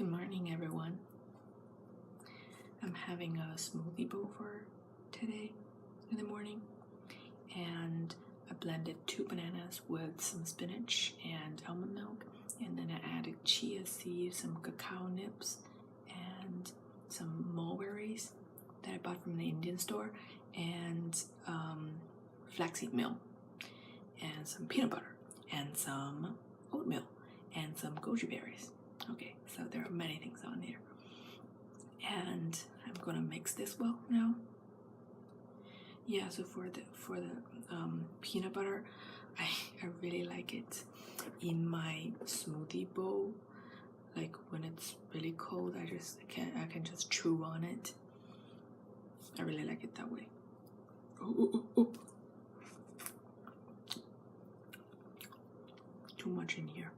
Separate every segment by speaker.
Speaker 1: Good morning, everyone. I'm having a smoothie bowl for today in the morning, and I blended 2 bananas with some spinach and almond milk, and then I added chia seeds, some cacao nibs, and some mulberries that I bought from the Indian store, and flaxseed milk, and some peanut butter, and some oatmeal, and some goji berries. Okay, so there are many things on there, and I'm gonna mix this well now. Yeah, so for the peanut butter, I really like it in my smoothie bowl. Like when it's really cold, I can just chew on it. I really like it that way. Oh. Too much in here.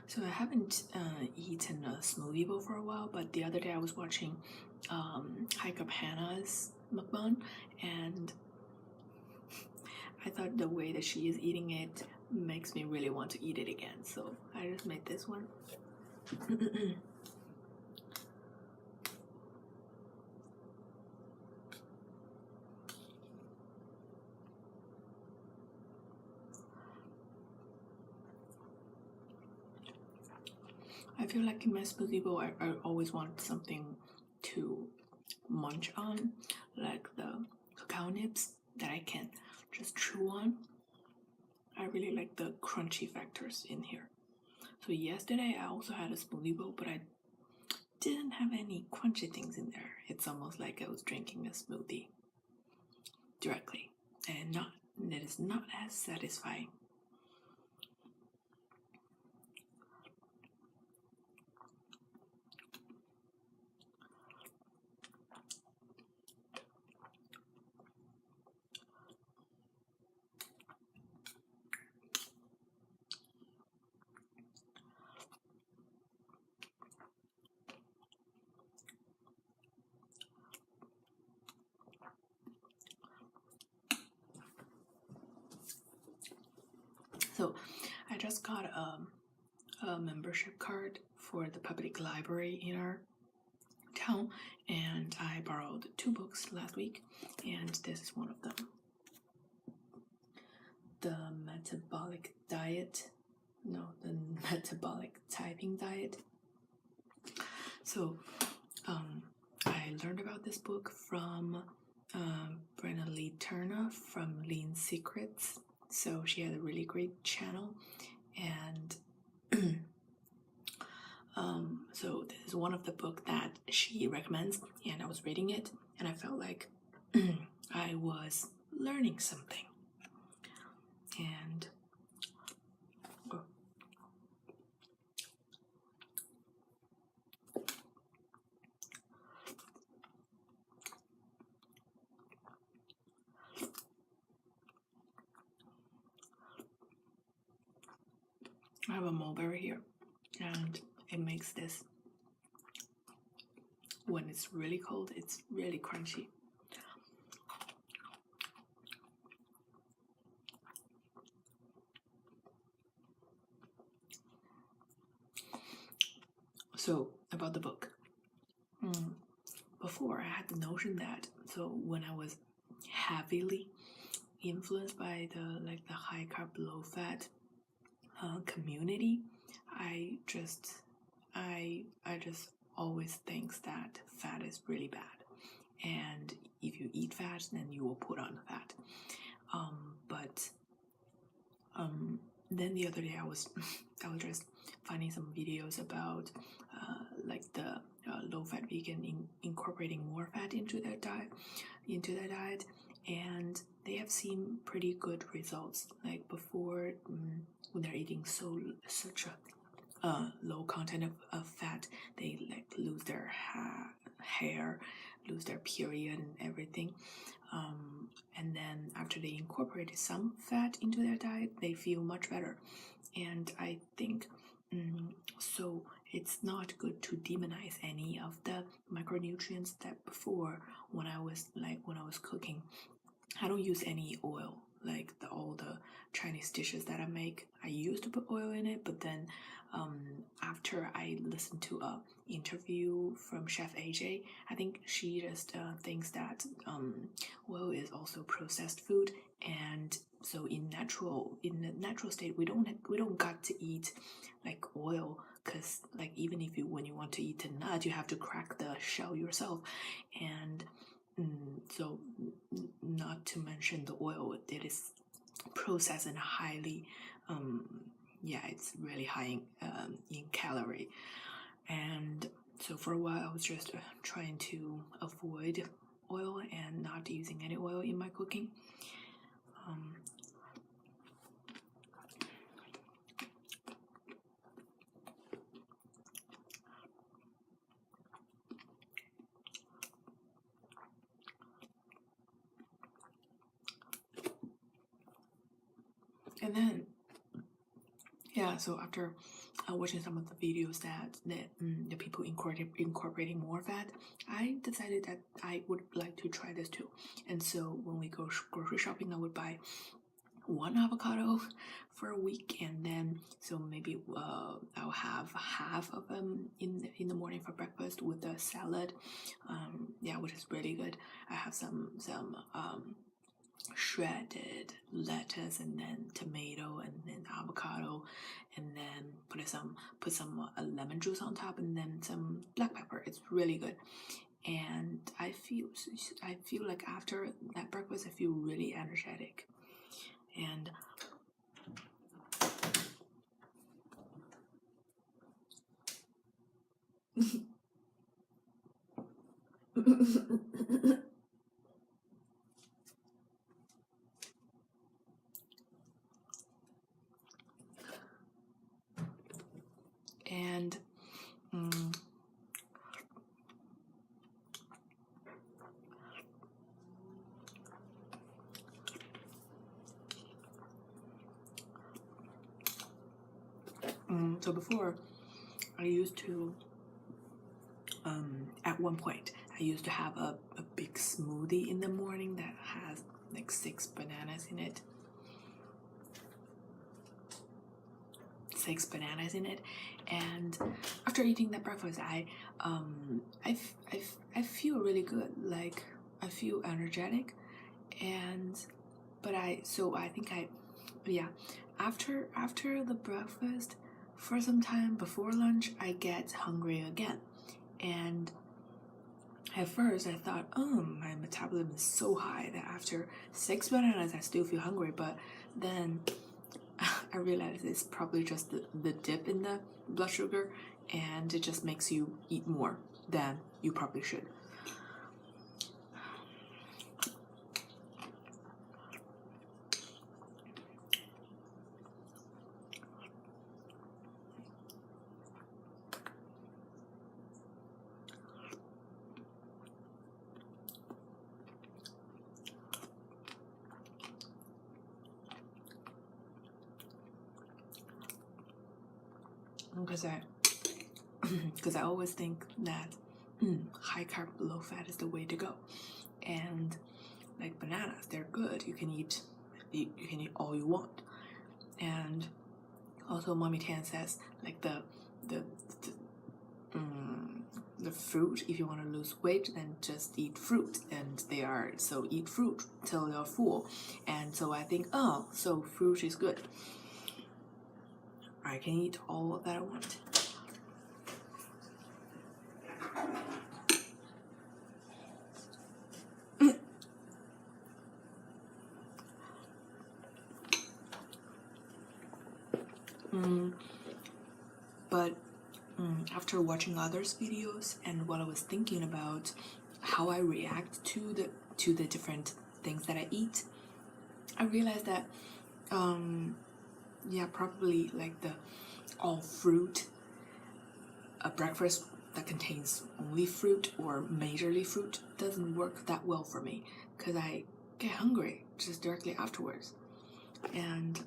Speaker 1: So I haven't eaten a smoothie bowl for a while, but the other day I was watching Hike Up Hannah's mukbang, and I thought the way that she is eating it makes me really want to eat it again. So I just made this one. I feel like in my smoothie bowl, I always want something to munch on, like the cacao nibs that I can just chew on. I really like the crunchy factors in here. So yesterday I also had a smoothie bowl, but I didn't have any crunchy things in there. It's almost like I was drinking a smoothie directly, and it is not as satisfying. So I just got a membership card for the public library in our town, and I borrowed 2 books last week, and this is one of them. The Metabolic Typing Diet. So I learned about this book from Brenna Lee Turner from Lean Secrets. So she had a really great channel, and so this is one of the book that she recommends, and I was reading it, and I felt like I was learning something. And I have a mulberry here, and it makes this, when it's really cold, it's really crunchy. So about the book, before I had the notion that, so when I was heavily influenced by the high carb low fat community, I just always think that fat is really bad, and if you eat fat, then you will put on fat. But then the other day I was just finding some videos about like the low-fat vegan incorporating more fat into their diet, and they have seen pretty good results. Like before, when they're eating such a low content of fat, they like lose their hair, lose their period and everything. And then after they incorporated some fat into their diet, they feel much better. And I think so it's not good to demonize any of the micronutrients that before when I was cooking. I don't use any oil, like all the Chinese dishes that I make. I used to put oil in it, but then after I listened to a interview from Chef AJ, I think she just thinks that oil is also processed food, and so in the natural state we don't got to eat like oil, because like even if when you want to eat a nut, you have to crack the shell yourself, and so not to mention the oil, it is processed and highly it's really high in calorie. And so for a while I was just trying to avoid oil and not using any oil in my cooking. And then so after watching some of the videos that the people incorporating more fat, I decided that I would like to try this too. And so when we go grocery shopping, I would buy one avocado for a week, and then so maybe I'll have half of them in the morning for breakfast with a salad, which is really good. I have some shredded lettuce, and then tomato, and then avocado, and then put some lemon juice on top, and then some black pepper. It's really good, and I feel like after that breakfast I feel really energetic. And and so before I used to at one point I used to have a big smoothie in the morning that has like 6 bananas in it. And after eating that breakfast, I feel really good. Like I feel energetic, after the breakfast, for some time before lunch, I get hungry again. And at first I thought, my metabolism is so high that after 6 bananas I still feel hungry, but then I realized it's probably just the dip in the blood sugar, and it just makes you eat more than you probably should. Because I always think that high carb, low fat is the way to go. And like bananas, they're good. You can eat all you want. And also Mommy Tan says like the fruit, if you want to lose weight, then just eat fruit, and so eat fruit till you're full. And so I think, so fruit is good. I can eat all that I want. But after watching others' videos and while I was thinking about how I react to the different things that I eat, I realized that yeah, probably like the all fruit, a breakfast that contains only fruit or majorly fruit doesn't work that well for me because I get hungry just directly afterwards. And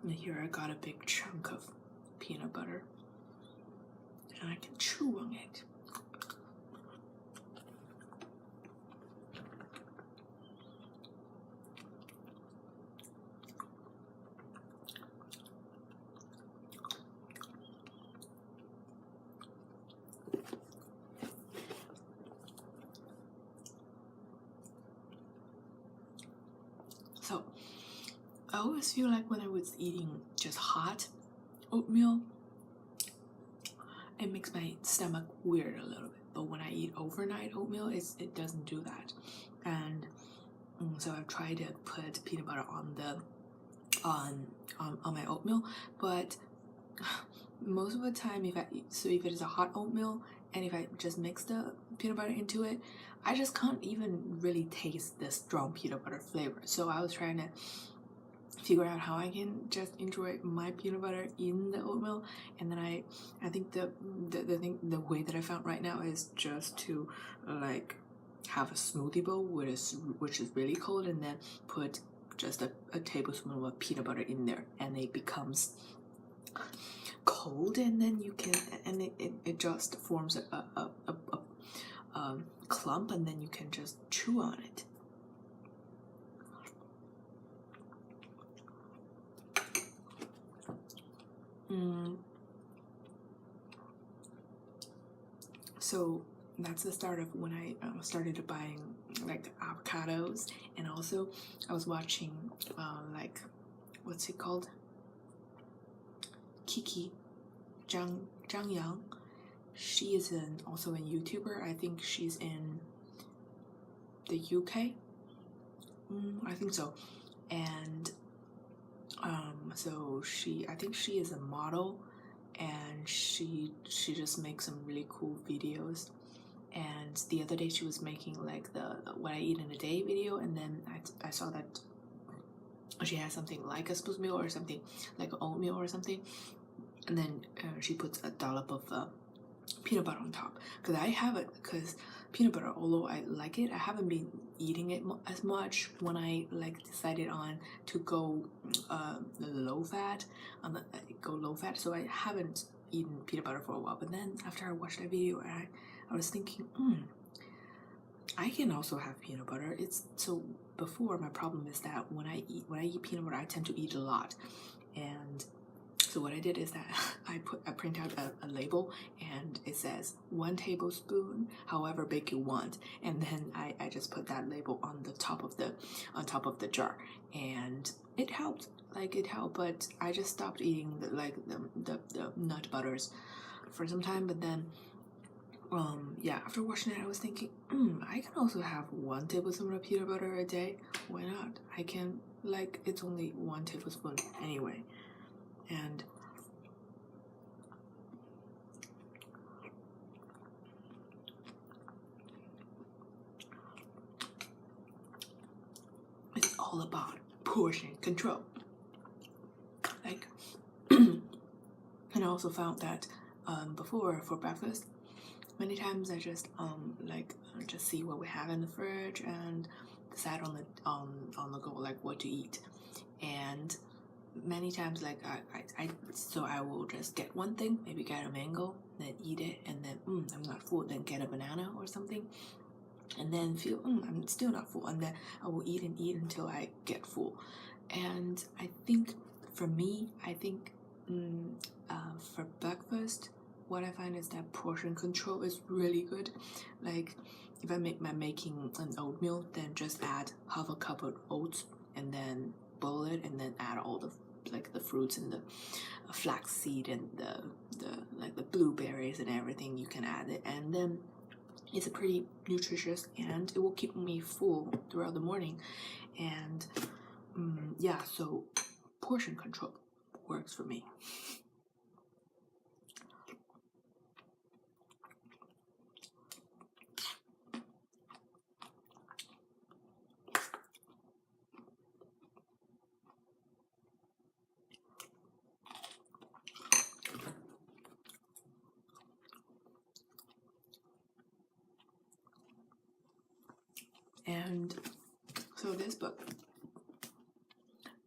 Speaker 1: here I got a big chunk of peanut butter and I can chew on it. So I always feel like when I was eating just hot oatmeal, it makes my stomach weird a little bit. But when I eat overnight oatmeal, it doesn't do that. And so I've tried to put peanut butter on my oatmeal, but most of the time, if it is a hot oatmeal and if I just mix the peanut butter into it, I just can't even really taste the strong peanut butter flavor. So I was trying to figure out how I can just enjoy my peanut butter in the oatmeal, and then I think the way that I found right now is just to like have a smoothie bowl which is really cold, and then put just a tablespoon of peanut butter in there, and it becomes cold, and then you can, and it just forms a clump, and then you can just chew on it. So that's the start of when I started buying like avocados, and also I was watching like, what's it called? Kiki Zhang Yang. She is also a YouTuber. I think she's in the UK. I think so. And so I think she is a model, and she just makes some really cool videos. And the other day she was making like the what I eat in a day video, and then I saw that she has something like a smoothie meal or something like oatmeal or something, and then she puts a dollop of peanut butter on top. Because peanut butter, although I like it, I haven't been eating it as much when I like decided on to go low fat, so I haven't eaten peanut butter for a while. But then after I watched that video, I was thinking, I can also have peanut butter. So before, my problem is that when I eat peanut butter, I tend to eat a lot. And so what I did is that I print out a label, and it says 1 tablespoon, however big you want, and then I just put that label on top of the jar, and it helped. But I just stopped eating the nut butters for some time. But then yeah, after watching it, I was thinking, I can also have 1 tablespoon of peanut butter a day. Why not? I can, it's only 1 tablespoon anyway. And it's all about portion control. And I also found that before, for breakfast, many times I just just see what we have in the fridge and decide on the go what to eat. And many times I will just get one thing, maybe get a mango, then eat it, and then I'm not full, then get a banana or something, and then feel I'm still not full, and then I will eat until I get full. And I think for me, for breakfast, what I find is that portion control is really good. Like if I'm making an oatmeal, then just add half a cup of oats and then boil it, and then add all the like the fruits and the flaxseed and the blueberries and everything. You can add it, and then it's pretty nutritious, and it will keep me full throughout the morning. And yeah, so portion control works for me. And so this book,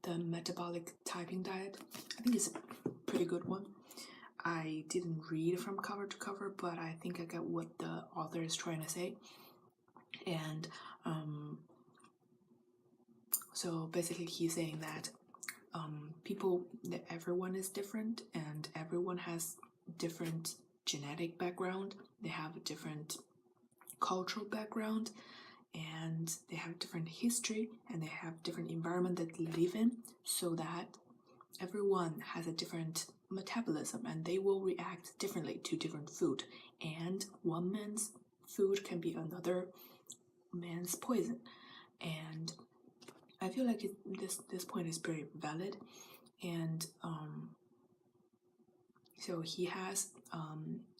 Speaker 1: The Metabolic Typing Diet, I think it's a pretty good one. I didn't read from cover to cover, but I think I get what the author is trying to say. And so basically he's saying that everyone is different, and everyone has different genetic background. They have a different cultural background, and they have different history, and they have different environment that they live in, so that everyone has a different metabolism, and they will react differently to different food. And one man's food can be another man's poison. And I feel like this point is very valid. And so he has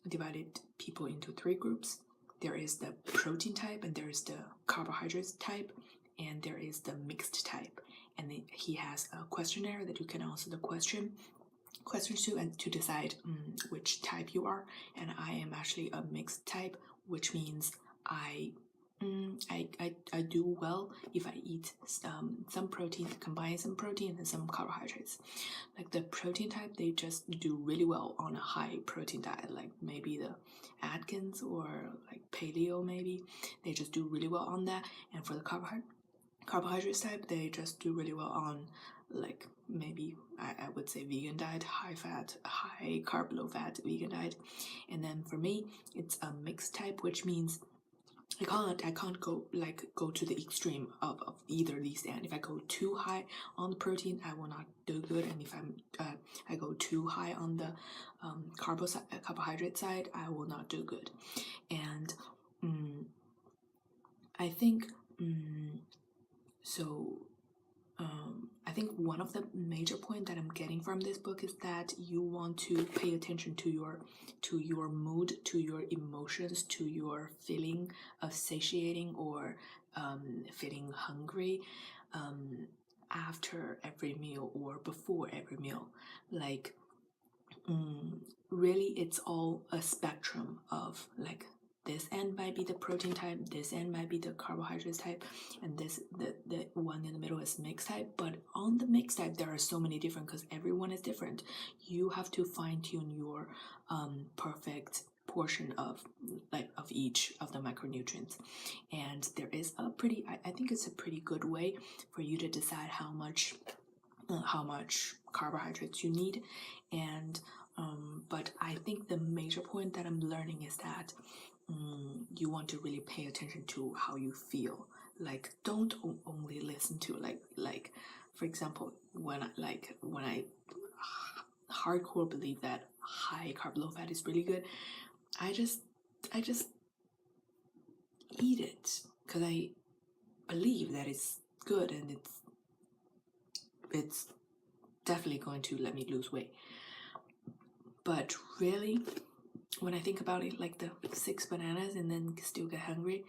Speaker 1: divided people into 3 groups. There is the protein type, and there is the carbohydrates type, and there is the mixed type. And then he has a questionnaire that you can answer the questions to, and to decide which type you are. And I am actually a mixed type, which means I do well if I eat some protein, combine some protein and some carbohydrates. Like the protein type, they just do really well on a high protein diet, like maybe the Atkins or like paleo maybe. They just do really well on that. And for the carbohydrates type, they just do really well on like maybe I would say vegan diet, high fat, high carb, low fat vegan diet. And then for me, it's a mixed type, which means I can't go to the extreme of either of these. And if I go too high on the protein, I will not do good. And if I go too high on the carbohydrate side, I will not do good. And I think I think one of the major points that I'm getting from this book is that you want to pay attention to your mood, to your emotions, to your feeling of satiating or feeling hungry after every meal or before every meal. Like really, it's all a spectrum of like, this end might be the protein type, this end might be the carbohydrates type, and the one in the middle is mixed type. But on the mixed type, there are so many different, because everyone is different. You have to fine tune your perfect portion of each of the macronutrients. And there is I think it's a pretty good way for you to decide how much carbohydrates you need. And but I think the major point that I'm learning is that you want to really pay attention to how you feel. Like, don't only listen to like for example, when I hardcore believe that high carb low fat is really good, I just eat it because I believe that it's good, and it's definitely going to let me lose weight. But really, when I think about it, like the 6 bananas and then still get hungry,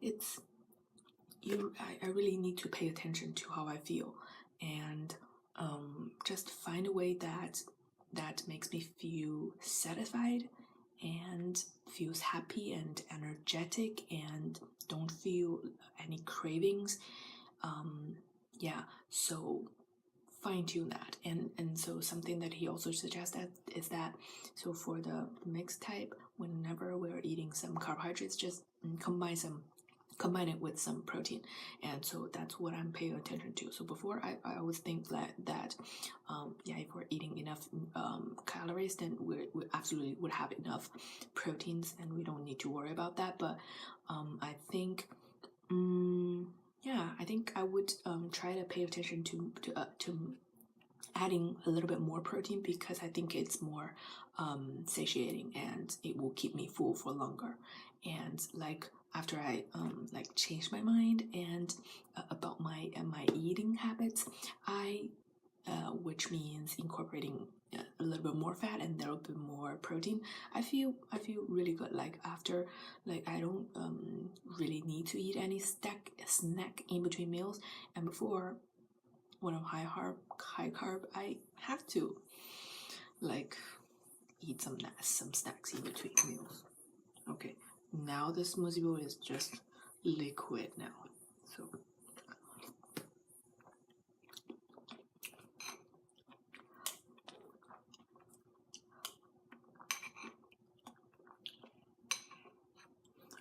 Speaker 1: I really need to pay attention to how I feel, and just find a way that makes me feel satisfied and feels happy and energetic and don't feel any cravings. So fine-tune that. And so something that he also suggests is that so for the mixed type, whenever we're eating some carbohydrates, just combine it with some protein. And so that's what I'm paying attention to. So before I always think that if we're eating enough calories, then we absolutely would have enough proteins and we don't need to worry about that. But I think I think I would try to pay attention to adding a little bit more protein because I think it's more satiating and it will keep me full for longer. And like after I like changed my mind and about my eating habits, which means incorporating a little bit more fat and a little bit more protein, I feel really good. Like after, like I don't really need to eat any snack in between meals, and before, when I'm high carb, I have to like eat some snacks in between meals. Okay, now the smoothie bowl is just liquid now, so.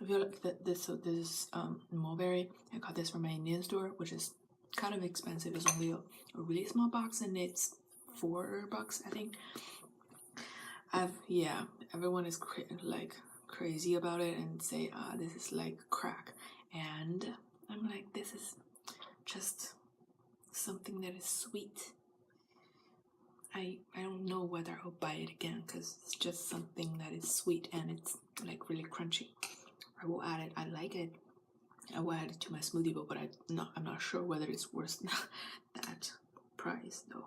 Speaker 1: I feel like this mulberry, I got this from my Indian store, which is kind of expensive. It's only a really small box and it's $4, I think. Everyone is crazy about it and say this is like crack, and I'm like, this is just something that is sweet. I don't know whether I'll buy it again because it's just something that is sweet and it's like really crunchy. I will add it. I like it. I will add it to my smoothie bowl, but I'm not sure whether it's worth that price though.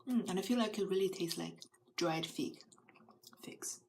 Speaker 1: And I feel like it really tastes like dried figs.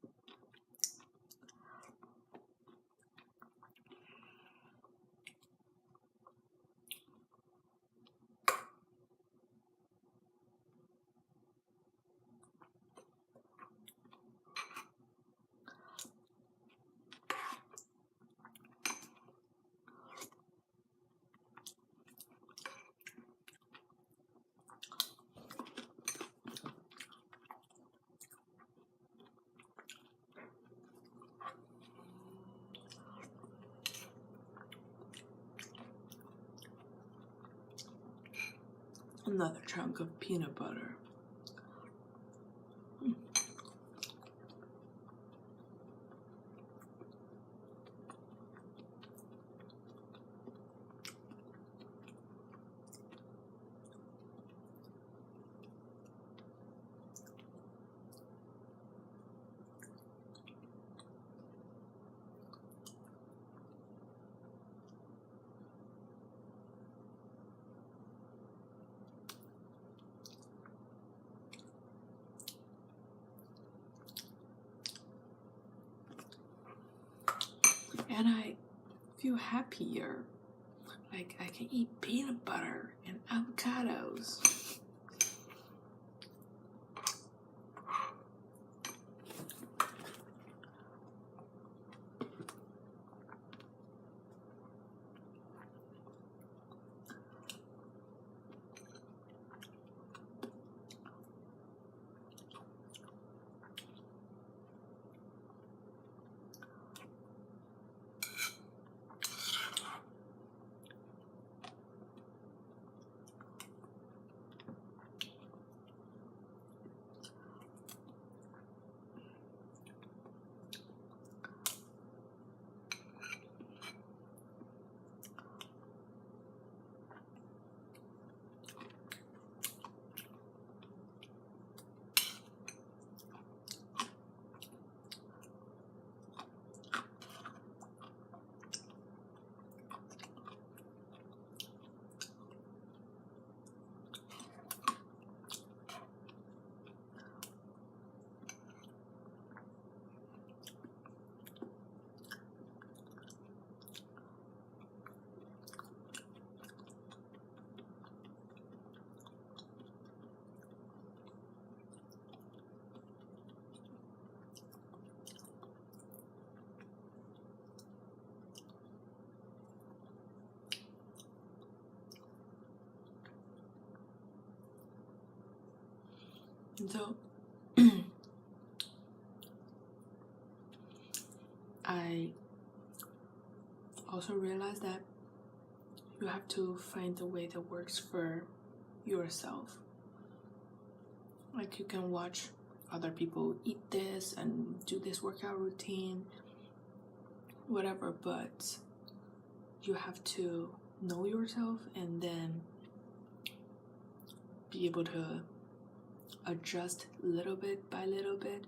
Speaker 1: Another chunk of peanut butter. And I feel happier. Like I can eat peanut butter and avocados. And so I also realized that you have to find the way that works for yourself. Like you can watch other people eat this and do this workout routine, whatever, but you have to know yourself and then be able to adjust little bit by little bit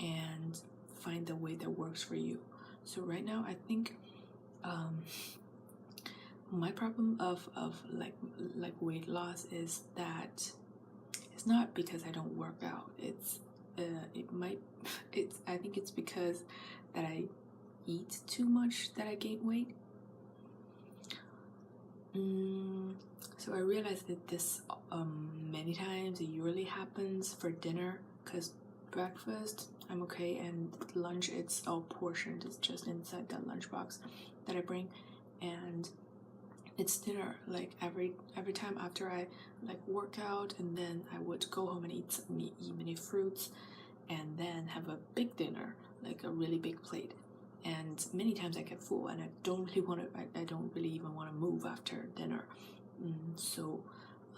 Speaker 1: and find the way that works for you. So right now I think my problem of like weight loss is that it's not because I don't work out. I think it's because that I eat too much that I gain weight. So I realized that this many times it usually happens for dinner, because breakfast I'm okay, and lunch it's all portioned, it's just inside that lunchbox that I bring, and it's dinner. Like every time after I like work out, and then I would go home and eat many fruits, and then have a big dinner, like a really big plate. And many times I get full, and I don't really want to. I don't really even want to move after dinner. So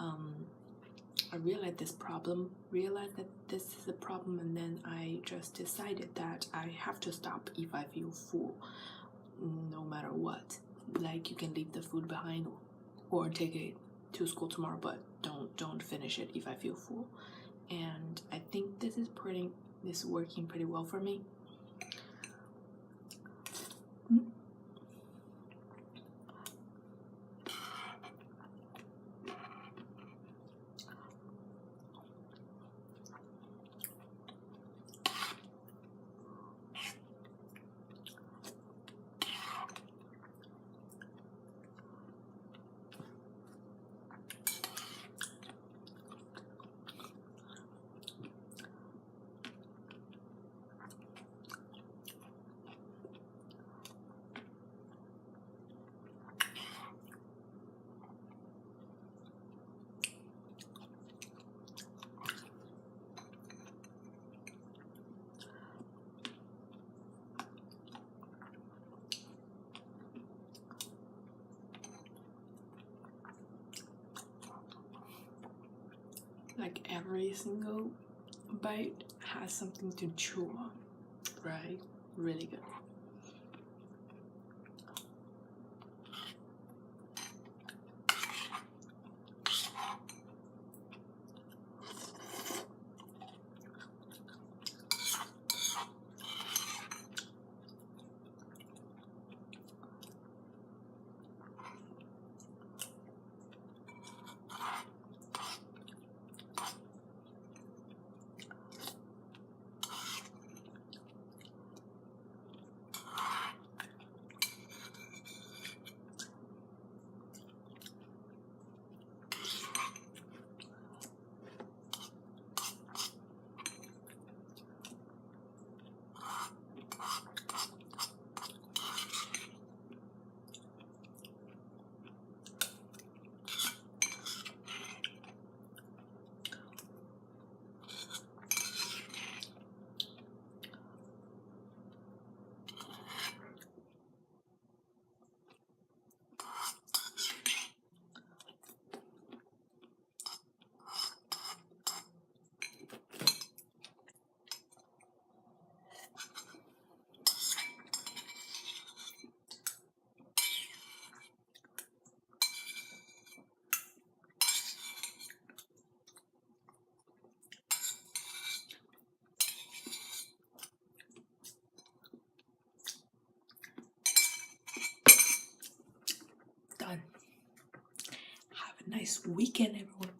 Speaker 1: I realized that this is a problem, and then I just decided that I have to stop if I feel full, no matter what. Like, you can leave the food behind or take it to school tomorrow, but don't finish it if I feel full. And I think this is working pretty well for me. Like, every single bite has something to chew on, right? Really good. Done. Have a nice weekend, everyone.